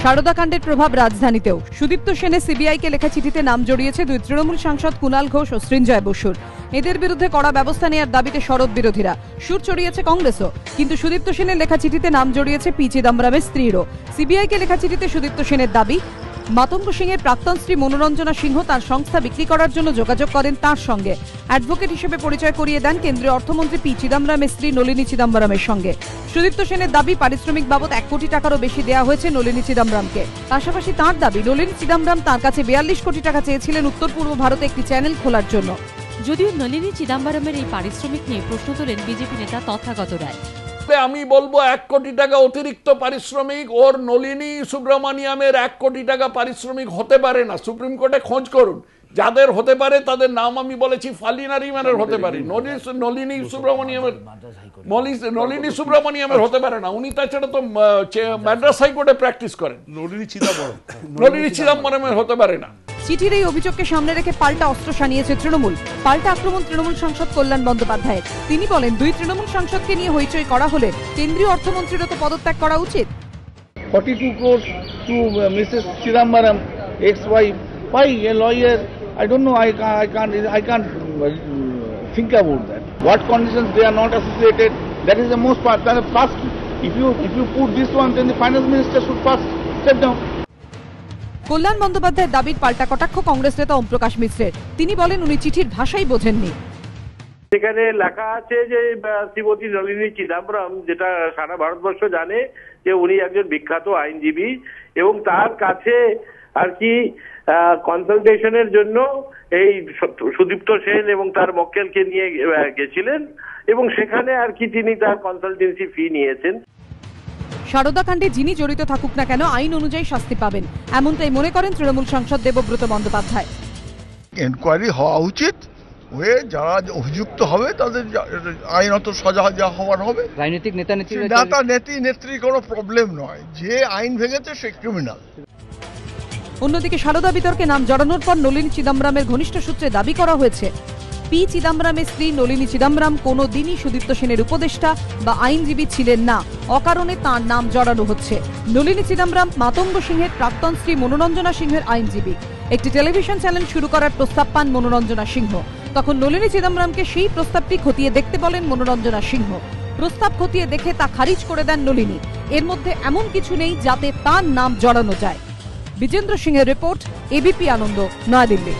সারদা কাণ্ডের প্রভাব রাজধানীতেও। সুদীপ্ত সেনের সিবিআইকে লেখা চিঠিতে নাম জড়িয়েছে দুই তৃণমূল সাংসদ কুণাল ঘোষ ও সৃঞ্জয় বসুর। এদের বিরুদ্ধে কড়া ব্যবস্থা নেওয়ার দাবিতে সরব বিরোধীরা। সুর চড়িয়েছে কংগ্রেসও। কিন্তু সুদীপ্ত সেনের লেখা চিঠিতে নাম জড়িয়েছে পি চিদম্বরমের স্ত্রীরও। সিবিআইকে লেখা চিঠিতে সুদীপ্ত সেনের দাবি, মাতঙ্গ সিংয়ের প্রাক্তন স্ত্রী মনোরঞ্জনা সিংহ তার সংস্থা বিক্রি করার জন্য যোগাযোগ করেন তার সঙ্গে। অ্যাডভোকেট হিসেবে পরিচয় করিয়ে দেন কেন্দ্রীয় অর্থমন্ত্রী পি চিদম্বরমের স্ত্রী নলিনী চিদম্বরমের সঙ্গে। সুদীপ্ত সেনের দাবি, পারিশ্রমিক বাবদ 1 কোটি টাকারও বেশি দেওয়া হয়েছে নলিনী চিদম্বরমকে। পাশাপাশি তাঁর দাবি, নলিনী চিদম্বরম তাঁর কাছে 42 কোটি টাকা চেয়েছিলেন উত্তর পূর্ব ভারতে একটি চ্যানেল খোলার জন্য। যদিও নলিনী চিদম্বরমের এই পারিশ্রমিক নিয়ে প্রশ্ন তোলেন বিজেপি নেতা তথাগত রায়। আমি বলবো 1 কোটি টাকা অতিরিক্ত পারিশ্রমিক ওর নলিনী সুব্রমণিয়ামের 1 কোটি টাকা পারিশ্রমিক হতে পারে না। সুপ্রিম কোর্টে খোঁজ করুন, যাদের হতে পারে তাদের নাম আমি বলেছি। ফালিনা রিমানের হতে পারে, নলিনী সুব্রমণিয়ামের হতে পারে না। উনি তাছাড়া তো মাদ্রাস হাইকোর্টে প্র্যাকটিস করেন। নলিনী চিদম্বরমের হতে পারে না। চিঠির এই অভিযোগকে সামনে রেখে পাল্টা অস্ত্র শানিয়েছে তৃণমূল। পাল্টা আক্রমণ তৃণমূল সাংসদ কল্যাণ বন্দ্যোপাধ্যায়ের। তিনি বলেন, দুই তৃণমূল সাংসদকে নিয়ে হইচই করা হলে কেন্দ্রীয় অর্থমন্ত্রীরও তো পদত্যাগ করা উচিত। 42 crores to Mrs. Chidambaram, ex-wife. Why a lawyer? I don't know. I can't think about that. What conditions they are not associated? That is the most part. First, if you put this one, then the finance minister should first step down. কল্যাণ বন্দ্যোপাধ্যায়ের দাবির পাল্টা কটাক্ষ কংগ্রেস নেতা ওম প্রকাশ মিশ্রের। তিনি বলেন, উনি চিঠির ভাষাই বোঝেননি। সেখানে লেখা আছে যে শ্রীমতী নলিনী চিদম্বরম, যেটা সারা ভারতবর্ষ জানে যে উনি একজন বিখ্যাত আইনজীবী, এবং তার কাছে আর কি কনসালটেশনের জন্য এই সুদীপ্ত সেন এবং তার মক্কেলকে নিয়ে গেছিলেন, এবং সেখানে আর কি তিনি তার কনসালটেন্সি ফি নিয়েছেন। সারদা কাণ্ডে যিনি জড়িত থাকুক না কেন আইন অনুযায়ী শাস্তি পাবেন, এমনটাই মনে করেন তৃণমূল সাংসদ দেবব্রত বন্দ্যোপাধ্যায়। এনকোয়ারি হওয়া উচিত, হয়ে যারা অভিযুক্ত হবে তাদের আইনত সাজা যা হওয়ার হবে। রাজনৈতিক নেত্রী কোনো প্রবলেম নয়, যে আইন ভেঙেছে সে ক্রিমিনাল। অন্যদিকে সারদা বিতর্কে নাম জড়ানোর পর নলিনী চিদম্বরমের ঘনিষ্ঠ সূত্রে দাবি করা হয়েছে, পি চিদম্বরমের স্ত্রী নলিনী চিদম্বরম কোনো দিনই সুদীপ্ত সেনের উপদেষ্টা বা আইনজীবী ছিলেন না। অকারণে তাঁর নাম জড়ানো হচ্ছে। নলিনী চিদম্বরম মাতঙ্গ সিংহের প্রাক্তন স্ত্রী মনোরঞ্জনা সিংহের আইনজীবী। একটি টেলিভিশন চ্যানেল শুরু করার প্রস্তাব পান মনোরঞ্জনা সিংহ। তখন নলিনী চিদম্বরমকে সেই প্রস্তাবটি খতিয়ে দেখতে বলেন মনোরঞ্জনা সিংহ। প্রস্তাব খতিয়ে দেখে তা খারিজ করে দেন নলিনী। এর মধ্যে এমন কিছু নেই যাতে তার নাম জড়ানো যায়। বিজেন্দ্র সিংহের রিপোর্ট, এবিপি আনন্দ, নয়াদিল্লি।